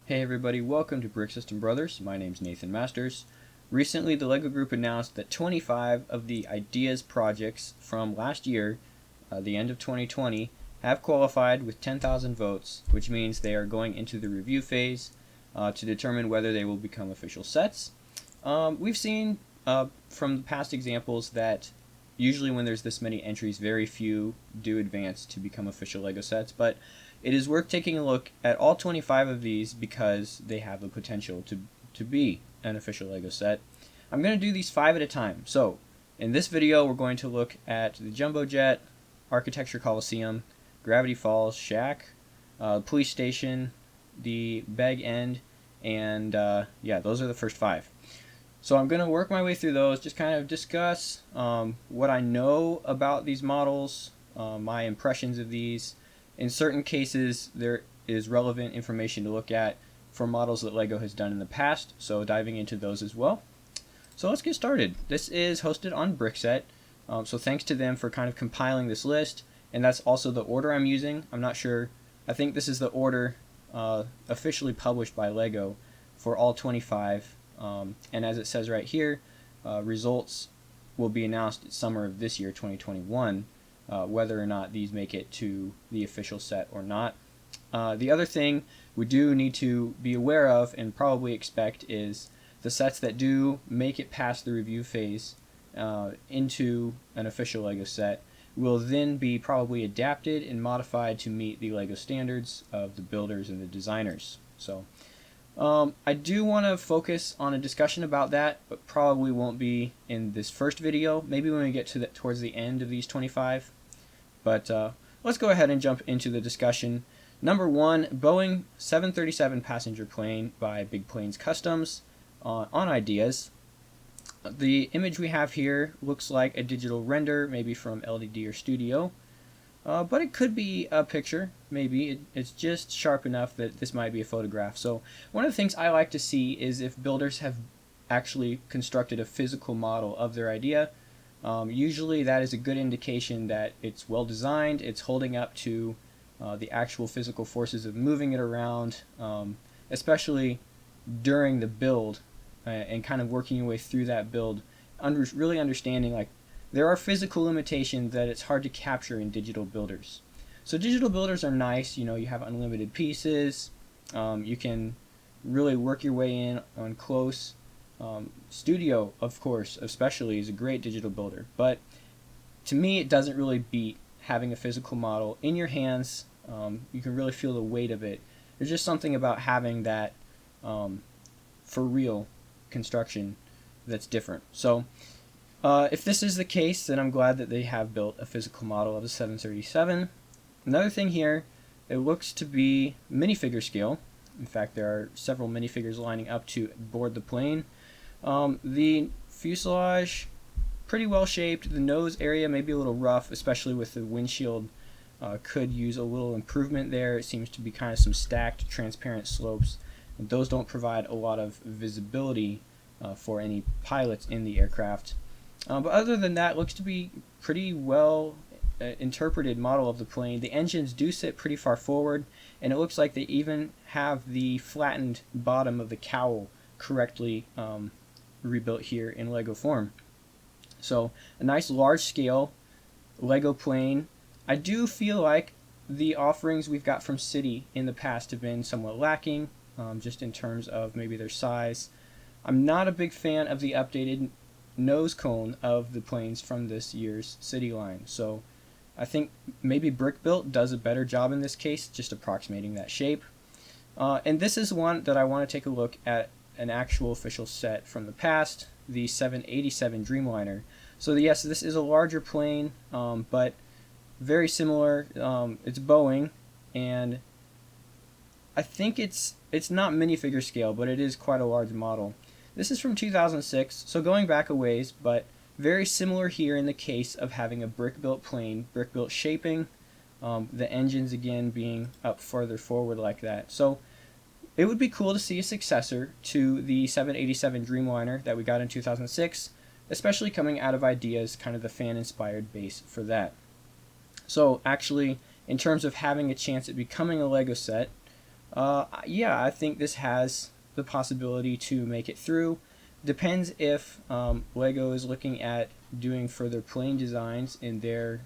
Hey everybody, welcome to Brick System Brothers. My name's Nathan Masters. Recently, the LEGO Group announced that 25 of the Ideas projects from last year, the end of 2020, have qualified with 10,000 votes, which means they are going into the review phase to determine whether they will become official sets. We've seen from past examples that usually when there's this many entries, very few do advance to become official LEGO sets, but it is worth taking a look at all 25 of these because they have the potential to be an official LEGO set. I'm going to do these 5 at a time. So, in this video, we're going to look at the Jumbo Jet, Architecture Colosseum, Gravity Falls, Shack, Police Station, the Beg End, and yeah, those are the first 5. So I'm going to work my way through those, just kind of discuss what I know about these models, my impressions of these. In certain cases, there is relevant information to look at for models that LEGO has done in the past, so diving into those as well. So let's get started. This is hosted on Brickset, so thanks to them for kind of compiling this list, and that's also the order I'm using. I'm not sure. I think this is the order officially published by LEGO for all 25, and as it says right here, results will be announced summer of this year, 2021. Whether or not these make it to the official set or not. The other thing we do need to be aware of and probably expect is the sets that do make it past the review phase into an official LEGO set will then be probably adapted and modified to meet the LEGO standards of the builders and the designers. So I do want to focus on a discussion about that, but probably won't be in this first video. Maybe when we get to towards the end of these 25. But let's go ahead and jump into the discussion. Number 1, Boeing 737 passenger plane by Big Planes Customs on Ideas. The image we have here looks like a digital render, maybe from LDD or Studio. But it could be a picture, maybe. It's just sharp enough that this might be a photograph. So one of the things I like to see is if builders have actually constructed a physical model of their idea. Usually that is a good indication that it's well designed, it's holding up to the actual physical forces of moving it around, especially during the build and kind of working your way through that build, really understanding like there are physical limitations that it's hard to capture in digital builders. So digital builders are nice, you have unlimited pieces, you can really work your way in on close. Studio, of course, especially, is a great digital builder, but to me it doesn't really beat having a physical model in your hands. You can really feel the weight of it. There's just something about having that for real construction that's different. So if this is the case, then I'm glad that they have built a physical model of the 737. Another thing here, it looks to be minifigure scale. In fact, there are several minifigures lining up to board the plane. The fuselage, pretty well shaped. The nose area may be a little rough, especially with the windshield. Could use a little improvement there. It seems to be kind of some stacked transparent slopes. And those don't provide a lot of visibility for any pilots in the aircraft. But other than that, looks to be pretty well interpreted model of the plane. The engines do sit pretty far forward, and it looks like they even have the flattened bottom of the cowl correctly rebuilt here in LEGO form. So a nice large scale LEGO plane. I do feel like the offerings we've got from City in the past have been somewhat lacking, just in terms of maybe their size. I'm not a big fan of the updated nose cone of the planes from this year's City line. So I think maybe Brick Built does a better job in this case, just approximating that shape. And this is one that I want to take a look at an actual official set from the past, the 787 Dreamliner. So yes, this is a larger plane, but very similar. It's Boeing, and I think it's not minifigure scale, but it is quite a large model. This is from 2006, so going back a ways, but very similar here in the case of having a brick-built plane, brick-built shaping, the engines again being up further forward like that. So it would be cool to see a successor to the 787 Dreamliner that we got in 2006, especially coming out of Ideas, kind of the fan-inspired base for that. So actually, in terms of having a chance at becoming a LEGO set, Yeah, I think this has the possibility to make it through. Depends if Lego is looking at doing further plane designs in their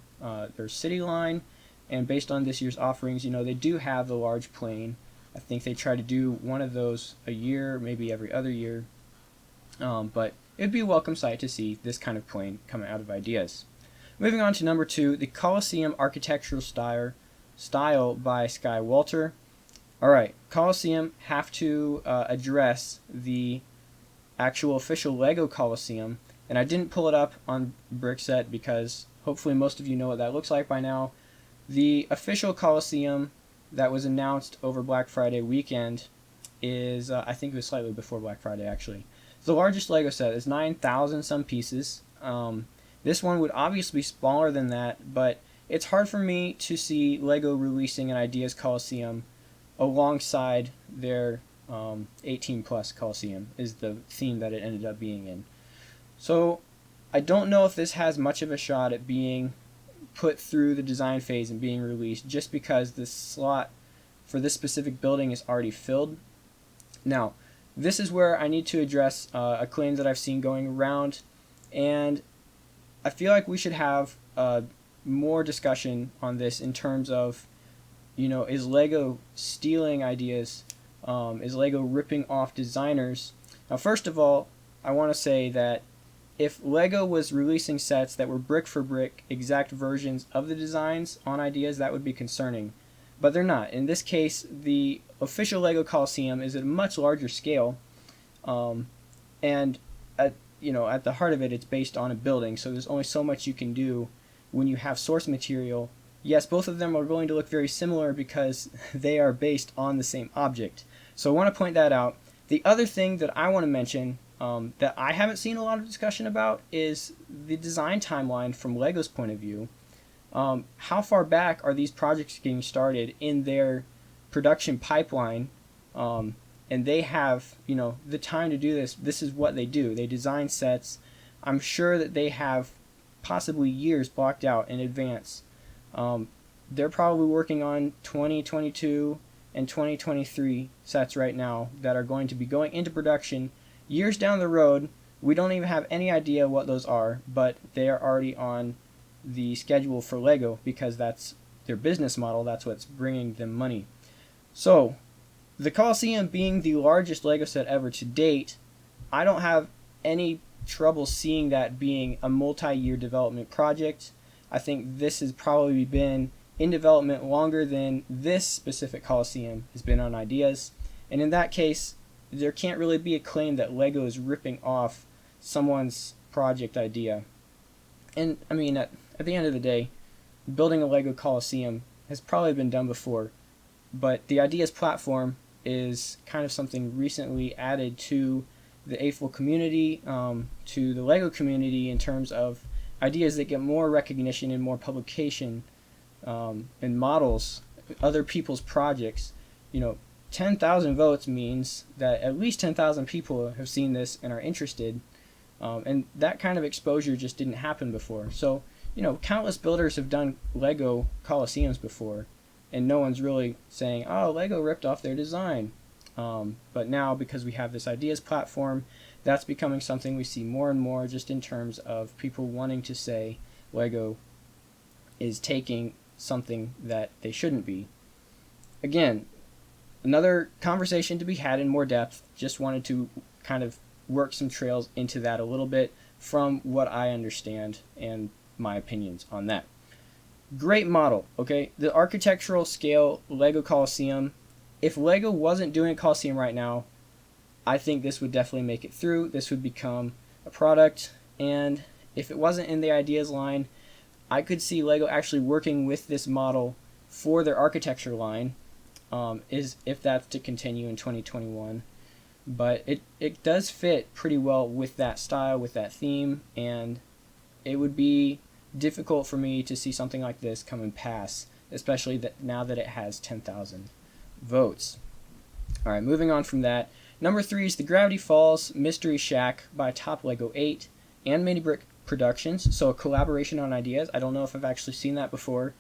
city line, and based on this year's offerings, they do have the large plane. I think they try to do one of those a year, maybe every other year. But it'd be a welcome sight to see this kind of plane coming out of ideas. Moving on to number 2, the Colosseum architectural style by Sky Walter. Alright, Colosseum have to address the actual official Lego Colosseum, and I didn't pull it up on Brickset because hopefully most of you know what that looks like by now. The official Colosseum that was announced over Black Friday weekend is, I think it was slightly before Black Friday actually. The largest Lego set is 9,000 some pieces. This one would obviously be smaller than that, but it's hard for me to see Lego releasing an Ideas Colosseum alongside their 18 plus Colosseum is the theme that it ended up being in. So I don't know if this has much of a shot at being put through the design phase and being released just because the slot for this specific building is already filled. Now, this is where I need to address a claim that I've seen going around, and I feel like we should have more discussion on this in terms of, is Lego stealing ideas? Is Lego ripping off designers? Now, first of all, I want to say that if Lego was releasing sets that were brick for brick exact versions of the designs on Ideas, that would be concerning. But they're not. In this case, the official Lego Colosseum is at a much larger scale, and at the heart of it, it's based on a building, so there's only so much you can do when you have source material. Yes, both of them are going to look very similar because they are based on the same object. So I want to point that out. The other thing that I want to mention that I haven't seen a lot of discussion about is the design timeline from Lego's point of view. How far back are these projects getting started in their production pipeline? And they have, the time to do this. This is what they do. They design sets. I'm sure that they have possibly years blocked out in advance. They're probably working on 2022 and 2023 sets right now that are going to be going into production years down the road. We don't even have any idea what those are, but they are already on the schedule for Lego because that's their business model. That's what's bringing them money. So, the Colosseum being the largest Lego set ever to date, I don't have any trouble seeing that being a multi-year development project. I think this has probably been in development longer than this specific Colosseum has been on Ideas. And in that case, there can't really be a claim that Lego is ripping off someone's project idea. And I mean, at the end of the day, building a Lego Colosseum has probably been done before, but the Ideas platform is kind of something recently added to the AFL community, to the Lego community in terms of ideas that get more recognition and more publication and models other people's projects. 10,000 votes means that at least 10,000 people have seen this and are interested, and that kind of exposure just didn't happen before. So, countless builders have done Lego Colosseums before, and no one's really saying, oh, Lego ripped off their design. But now, because we have this Ideas platform, that's becoming something we see more and more just in terms of people wanting to say Lego is taking something that they shouldn't be. Again, another conversation to be had in more depth. Just wanted to kind of work some trails into that a little bit from what I understand and my opinions on that. Great model, okay? The architectural scale Lego Colosseum. If Lego wasn't doing a Colosseum right now, I think this would definitely make it through. This would become a product, and if it wasn't in the Ideas line, I could see Lego actually working with this model for their architecture line, if that's to continue in 2021. But it does fit pretty well with that style, with that theme, and it would be difficult for me to see something like this come and pass, especially now that it has 10,000 votes. Alright, moving on from that. Number 3 is the Gravity Falls Mystery Shack by Top Lego 8 and Mini Brick Productions, so a collaboration on Ideas. I don't know if I've actually seen that before.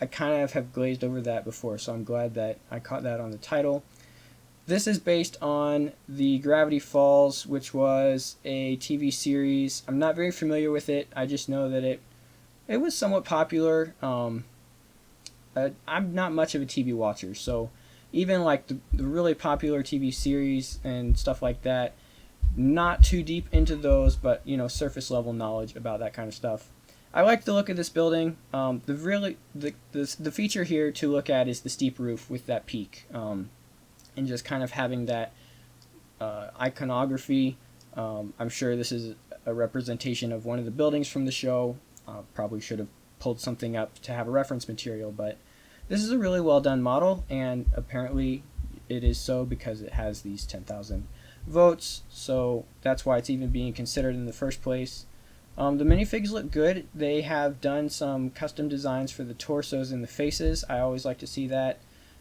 I kind of have glazed over that before, so I'm glad that I caught that on the title. This is based on the Gravity Falls, which was a TV series. I'm not very familiar with it. I just know that it was somewhat popular. I'm not much of a TV watcher, so even like the really popular TV series and stuff like that, not too deep into those, but surface level knowledge about that kind of stuff. I like the look of this building. The feature here to look at is the steep roof with that peak, and just kind of having that iconography. I'm sure this is a representation of one of the buildings from the show. Probably should have pulled something up to have a reference material, but this is a really well done model, and apparently it is so because it has these 10,000 votes, so that's why it's even being considered in the first place. The minifigs look good. They have done some custom designs for the torsos and the faces. I always like to see that.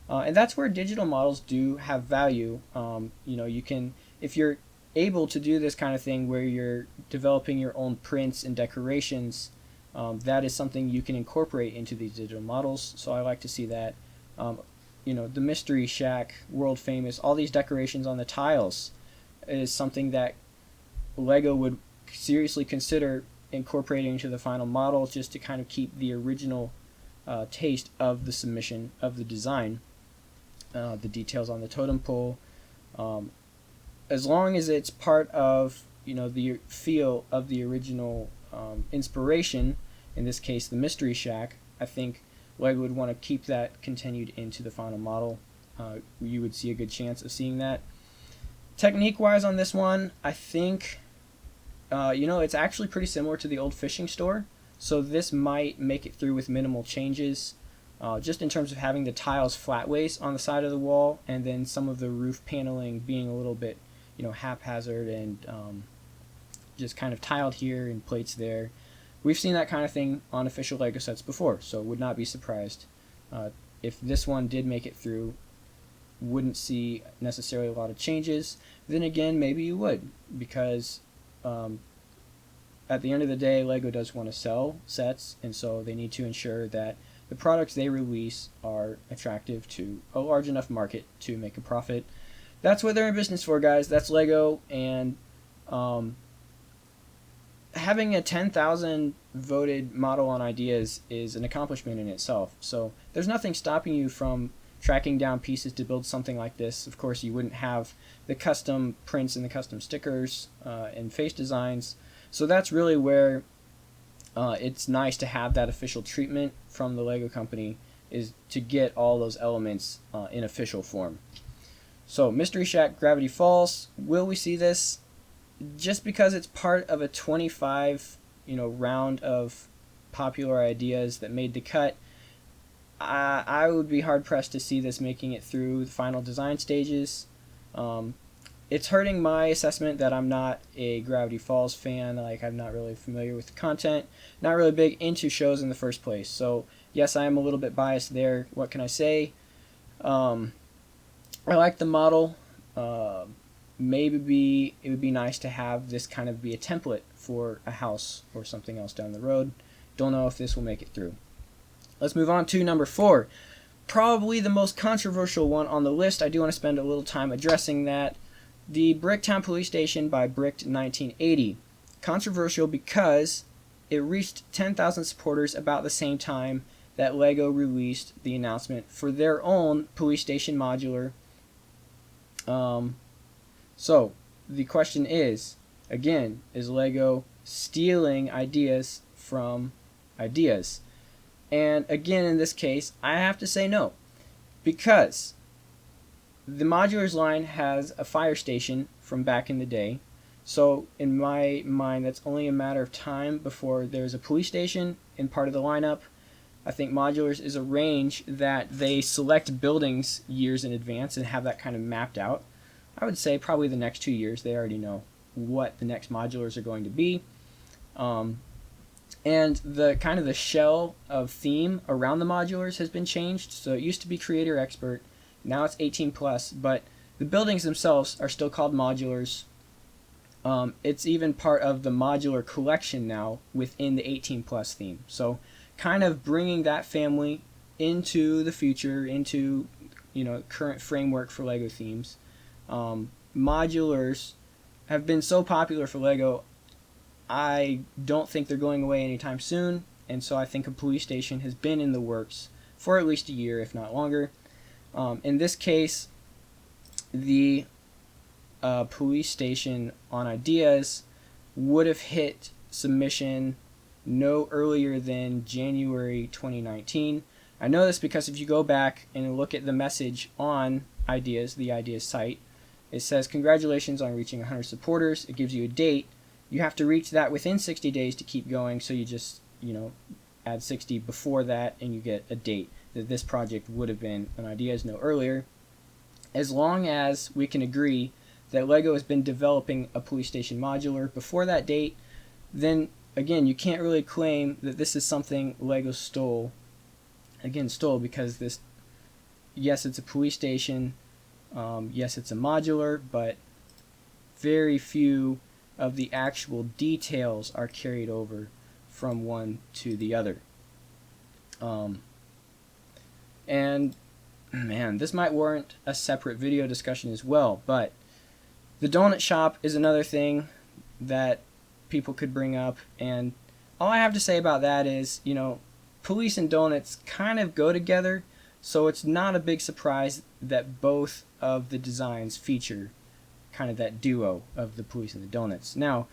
And that's where digital models do have value. You can, if you're able to do this kind of thing where you're developing your own prints and decorations, that is something you can incorporate into these digital models. So I like to see that. The Mystery Shack, world famous, all these decorations on the tiles is something that LEGO would seriously consider incorporating into the final model, just to kind of keep the original taste of the submission of the design. The details on the totem pole, as long as it's part of the feel of the original inspiration, in this case the Mystery Shack, I think LEGO would want to keep that continued into the final model. You would see a good chance of seeing that. Technique wise on this one, I think it's actually pretty similar to the old fishing store, so this might make it through with minimal changes. Just in terms of having the tiles flatways on the side of the wall, and then some of the roof paneling being a little bit, haphazard and just kind of tiled here and plates there. We've seen that kind of thing on official LEGO sets before, so would not be surprised if this one did make it through. Wouldn't see necessarily a lot of changes. Then again, maybe you would, because at the end of the day, LEGO does want to sell sets, and so they need to ensure that the products they release are attractive to a large enough market to make a profit. That's what they're in business for, guys. That's LEGO, and having a 10,000 voted model on ideas is an accomplishment in itself. So there's nothing stopping you from tracking down pieces to build something like this. Of course, you wouldn't have the custom prints and the custom stickers and face designs. So that's really where it's nice to have that official treatment from the LEGO company, is to get all those elements in official form. So Mystery Shack Gravity Falls, will we see this? Just because it's part of a 25 round of popular ideas that made the cut, I would be hard pressed to see this making it through the final design stages. It's hurting my assessment that I'm not a Gravity Falls fan. Like, I'm not really familiar with the content, not really big into shows in the first place. So yes, I am a little bit biased there. What can I say? I like the model. Maybe it would be nice to have this kind of be a template for a house or something else down the road. Don't know if this will make it through. Let's move on to number 4. Probably the most controversial one on the list. I do want to spend a little time addressing that. The Bricktown Police Station by Bricked 1980. Controversial because it reached 10,000 supporters about the same time that LEGO released the announcement for their own police station modular. So the question is, again, is LEGO stealing ideas from ideas? And again, in this case, I have to say no, because the Modulars line has a fire station from back in the day. So in my mind, that's only a matter of time before there's a police station in part of the lineup. I think Modulars is a range that they select buildings years in advance and have that kind of mapped out. I would say probably the next 2 years they already know what the next Modulars are going to be. And the kind of the shell of theme around the Modulars has been changed. So it used to be Creator Expert, now it's 18 plus, but the buildings themselves are still called Modulars. It's even part of the Modular collection now within the 18 plus theme. So kind of bringing that family into the future, into current framework for Lego themes. Modulars have been so popular for Lego. I don't think they're going away anytime soon, and so I think a police station has been in the works for at least a year, if not longer. In this case, the police station on Ideas would have hit submission no earlier than January 2019. I know this because if you go back and look at the message on Ideas, the Ideas site, it says, "Congratulations on reaching 100 supporters." It gives you a date. You have to reach that within 60 days to keep going, so you just, add 60 before that and you get a date that this project would have been on Ideas no earlier. As long as we can agree that Lego has been developing a police station modular before that date, then again, you can't really claim that this is something Lego stole. Again, stole because this, yes, it's a police station, yes, it's a modular, but very few of the actual details are carried over from one to the other. And man, this might warrant a separate video discussion as well, but the donut shop is another thing that people could bring up, and all I have to say about that is, police and donuts kind of go together, so it's not a big surprise that both of the designs feature kind of that duo of the police and the donuts. Now,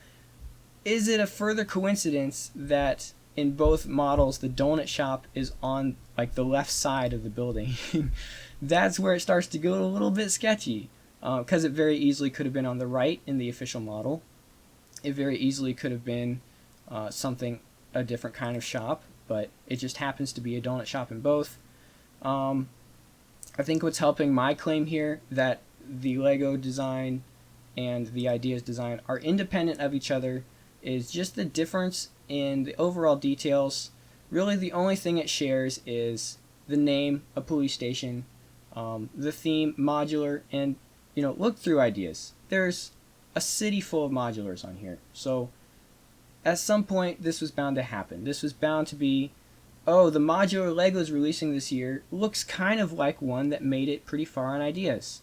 is it a further coincidence that in both models the donut shop is on like the left side of the building? That's where it starts to go a little bit sketchy, because it very easily could have been on the right in the official model. It very easily could have been a different kind of shop, but it just happens to be a donut shop in both. I think what's helping my claim here that the Lego design and the Ideas design are independent of each other is just the difference in the overall details. Really the only thing it shares is the name, a police station, the theme, modular, and look through Ideas. There's a city full of modulars on here, so at some point this was bound to happen. This was bound to be, oh, the modular Lego's releasing this year looks kind of like one that made it pretty far on Ideas.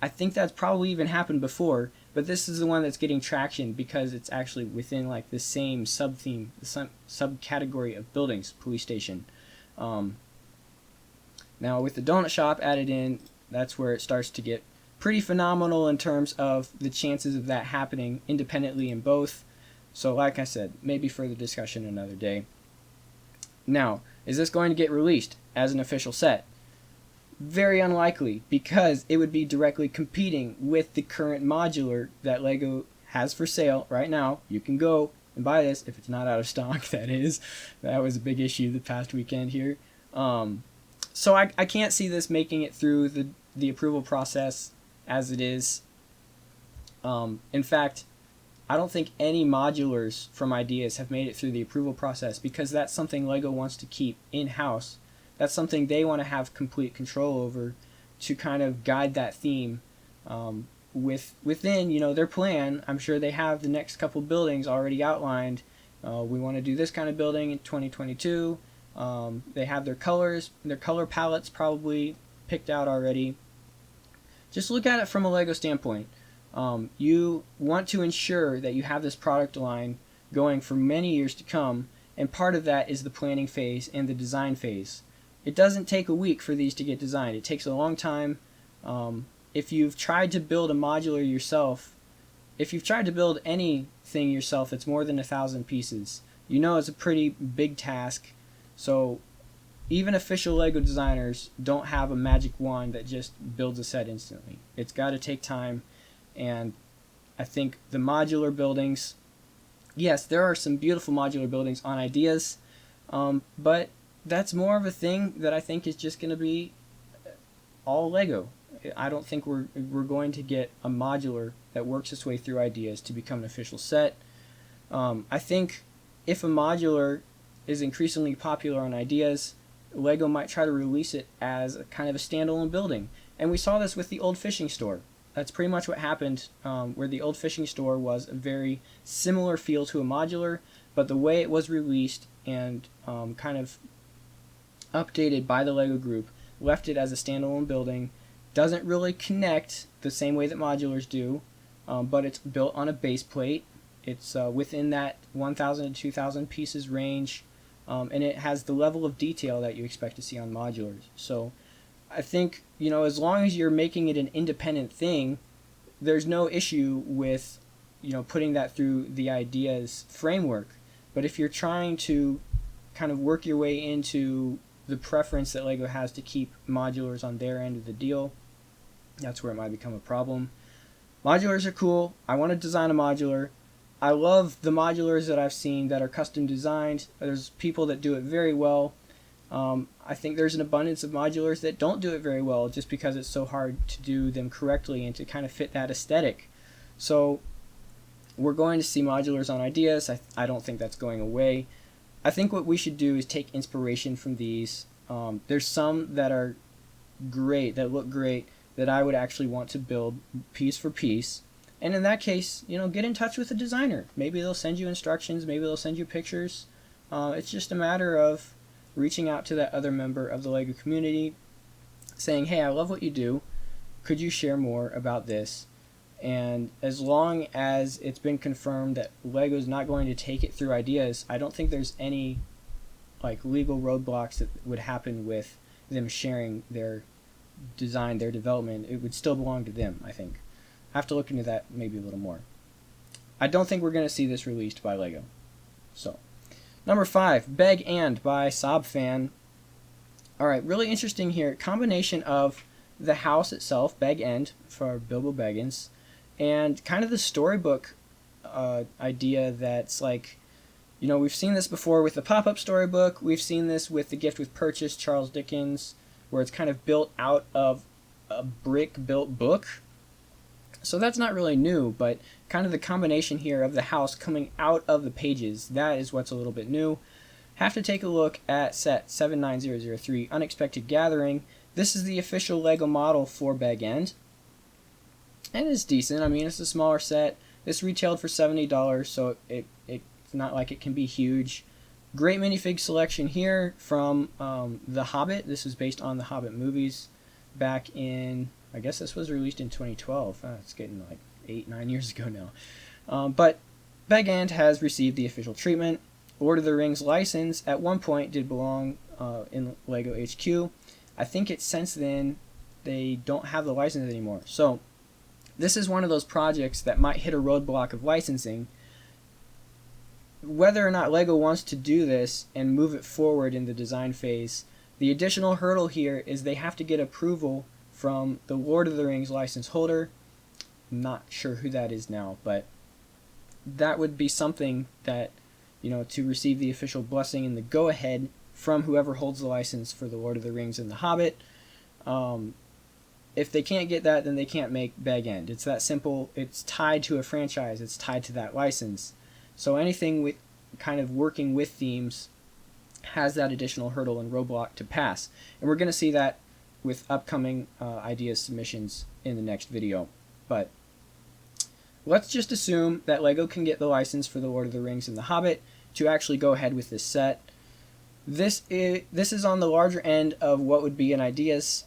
I think that's probably even happened before, but this is the one that's getting traction because it's actually within like the same sub-theme, the subcategory of buildings, police station. Now with the donut shop added in, that's where it starts to get pretty phenomenal in terms of the chances of that happening independently in both. So like I said, maybe further discussion another day. Now, is this going to get released as an official set? Very unlikely, because it would be directly competing with the current modular that Lego has for sale right now. You can go and buy this if it's not out of stock, that is. That was a big issue the past weekend here. So I can't see this making it through the approval process as it is. In fact, I don't think any modulars from Ideas have made it through the approval process because that's something Lego wants to keep in-house. That's something they want to have complete control over to kind of guide that theme within their plan. I'm sure they have the next couple buildings already outlined. We want to do this kind of building in 2022. They have their colors, their color palettes probably picked out already. Just look at it from a Lego standpoint. You want to ensure that you have this product line going for many years to come, and part of that is the planning phase and the design phase. It doesn't take a week for these to get designed. It takes a long time. If you've tried to build a modular yourself, if you've tried to build anything yourself that's more than 1,000 pieces, it's a pretty big task. So even official Lego designers don't have a magic wand that just builds a set instantly. It's got to take time, and I think the modular buildings, yes, there are some beautiful modular buildings on Ideas, but that's more of a thing that I think is just going to be all Lego. I don't think we're going to get a modular that works its way through Ideas to become an official set. I think if a modular is increasingly popular on Ideas, Lego might try to release it as a kind of a standalone building. And we saw this with the old fishing store. That's pretty much what happened, where the old fishing store was a very similar feel to a modular, but the way it was released and kind of updated by the LEGO group, left it as a standalone building. Doesn't really connect the same way that modulars do, but it's built on a base plate. It's within that 1,000 to 2,000 pieces range, and it has the level of detail that you expect to see on modulars. So I think, as long as you're making it an independent thing, there's no issue with, putting that through the ideas framework. But if you're trying to kind of work your way into the preference that LEGO has to keep modulars on their end of the deal, that's where it might become a problem. Modulars are cool. I want to design a modular. I love the modulars that I've seen that are custom designed. There's people that do it very well. I think there's an abundance of modulars that don't do it very well just because it's so hard to do them correctly and to kind of fit that aesthetic. So we're going to see modulars on ideas. I don't think that's going away. I think what we should do is take inspiration from these. There's some that are great, that look great, that I would actually want to build piece for piece. And in that case, get in touch with the designer. Maybe they'll send you instructions, maybe they'll send you pictures. It's just a matter of reaching out to that other member of the LEGO community, saying, hey, I love what you do. Could you share more about this? And as long as it's been confirmed that LEGO's not going to take it through ideas, I don't think there's any legal roadblocks that would happen with them sharing their design, their development. It would still belong to them, I think. I have to look into that maybe a little more. I don't think we're going to see this released by LEGO. So, number 5, Beg And by Sobfan. Alright, really interesting here. Combination of the house itself, Beg End, for Bilbo Baggins, and kind of the storybook idea that's we've seen this before with the pop-up storybook. We've seen this with The Gift with Purchase, Charles Dickens, where it's kind of built out of a brick-built book. So that's not really new, but kind of the combination here of the house coming out of the pages, that is what's a little bit new. Have to take a look at set 79003, Unexpected Gathering. This is the official LEGO model for Beg End. And it's decent. I mean, it's a smaller set. This retailed for $70, so it's not like it can be huge. Great minifig selection here from The Hobbit. This is based on the Hobbit movies back in, I guess this was released in 2012. It's getting 8-9 years ago now. But Beg End has received the official treatment. Lord of the Rings license at one point did belong in LEGO HQ. I think it's since then they don't have the license anymore. So this is one of those projects that might hit a roadblock of licensing. Whether or not LEGO wants to do this and move it forward in the design phase, the additional hurdle here is they have to get approval from the Lord of the Rings license holder. I'm not sure who that is now, but that would be something that, to receive the official blessing and the go-ahead from whoever holds the license for the Lord of the Rings and the Hobbit. If they can't get that, then they can't make Beg End. It's that simple. It's tied to a franchise. It's tied to that license. So anything with kind of working with themes has that additional hurdle and roadblock to pass. And we're going to see that with upcoming ideas submissions in the next video. But let's just assume that LEGO can get the license for the Lord of the Rings and the Hobbit to actually go ahead with this set. This is on the larger end of what would be an ideas,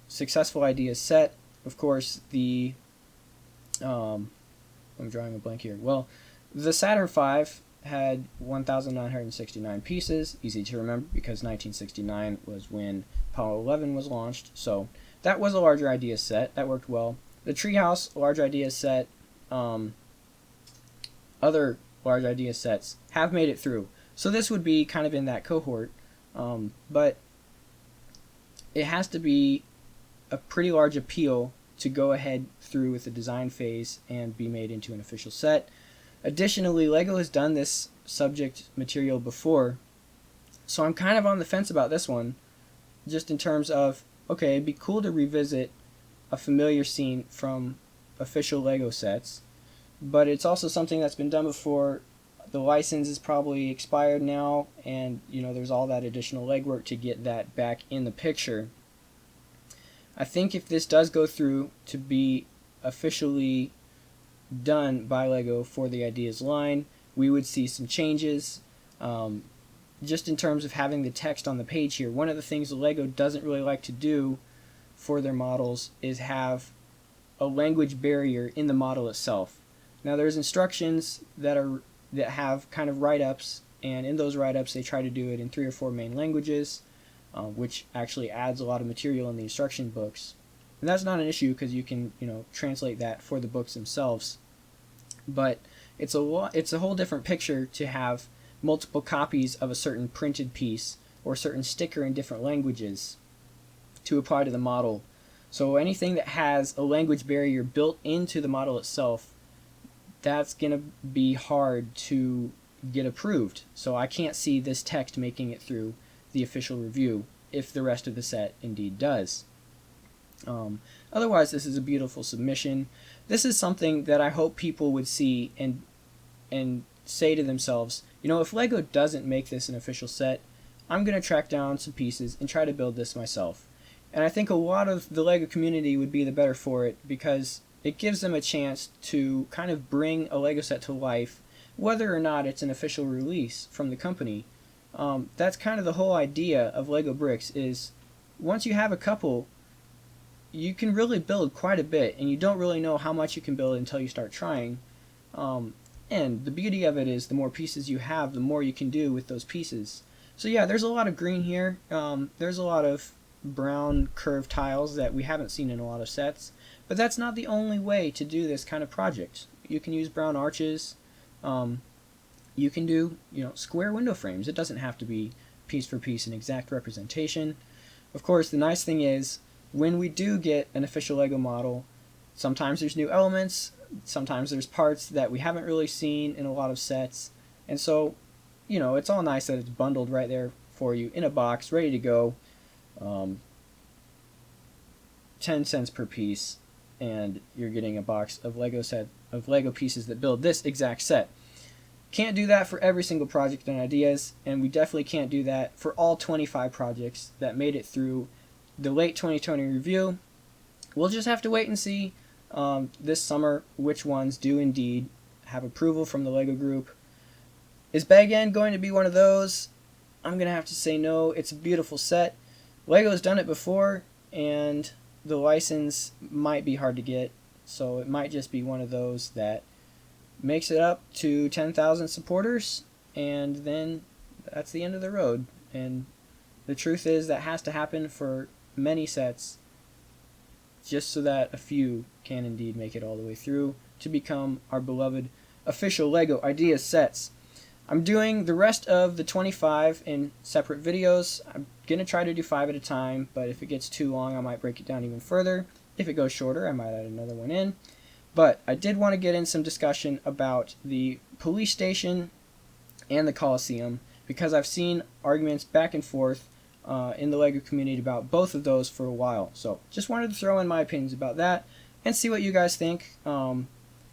successful ideas set. Of course, I'm drawing a blank here. Well, the Saturn V had 1,969 pieces. Easy to remember because 1969 was when Apollo 11 was launched. So that was a larger ideas set. That worked well. The Treehouse, large ideas set. Other large ideas sets have made it through. So this would be kind of in that cohort, but it has to be a pretty large appeal to go ahead through with the design phase and be made into an official set. Additionally, LEGO has done this subject material before, so I'm kind of on the fence about this one, just in terms of, okay, it'd be cool to revisit a familiar scene from official LEGO sets, but it's also something that's been done before. The license is probably expired now, and there's all that additional legwork to get that back in the picture. I think if this does go through to be officially done by LEGO for the ideas line, we would see some changes. just in terms of having the text on the page here, one of the things Lego doesn't really like to do for their models is have a language barrier in the model itself. Now there's instructions that have kind of write-ups, and in those write-ups they try to do it in 3 or 4 main languages, which actually adds a lot of material in the instruction books. And that's not an issue because you can, translate that for the books themselves. But it's a whole different picture to have multiple copies of a certain printed piece or a certain sticker in different languages to apply to the model. So anything that has a language barrier built into the model itself, that's going to be hard to get approved. So I can't see this text making it through the official review if the rest of the set indeed does. Otherwise, this is a beautiful submission. This is something that I hope people would see and say to themselves, if Lego doesn't make this an official set, I'm going to track down some pieces and try to build this myself. And I think a lot of the Lego community would be the better for it because it gives them a chance to kind of bring a Lego set to life, whether or not it's an official release from the company. That's kind of the whole idea of Lego bricks is once you have a couple, you can really build quite a bit, and you don't really know how much you can build until you start trying. And the beauty of it is the more pieces you have, the more you can do with those pieces. So yeah, there's a lot of green here. There's a lot of brown curved tiles that we haven't seen in a lot of sets, but that's not the only way to do this kind of project. You can use brown arches. You can do square window frames. It doesn't have to be piece for piece an exact representation. Of course, the nice thing is when we do get an official Lego model, sometimes there's new elements, sometimes there's parts that we haven't really seen in a lot of sets, and so it's all nice that it's bundled right there for you in a box ready to go. 10 cents per piece, and you're getting a box of Lego pieces that build this exact set. Can't do that for every single project and ideas, and we definitely can't do that for all 25 projects that made it through the late 2020 review. We'll just have to wait and see this summer which ones do indeed have approval from the Lego group. Is Bag End going to be one of those? I'm going to have to say no. It's a beautiful set. Lego's done it before, and the license might be hard to get, so it might just be one of those that makes it up to 10,000 supporters, and then that's the end of the road. And the truth is that has to happen for many sets just so that a few can indeed make it all the way through to become our beloved official Lego Ideas sets. I'm doing the rest of the 25 in separate videos. I'm going to try to do 5 at a time, but if it gets too long, I might break it down even further. If it goes shorter, I might add another one in. But I did want to get in some discussion about the police station and the Colosseum, because I've seen arguments back and forth in the Lego community about both of those for a while. So just wanted to throw in my opinions about that and see what you guys think.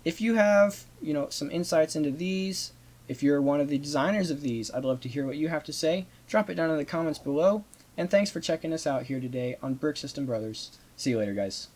If you have some insights into these, if you're one of the designers of these, I'd love to hear what you have to say. Drop it down in the comments below. And thanks for checking us out here today on Brick System Brothers. See you later, guys.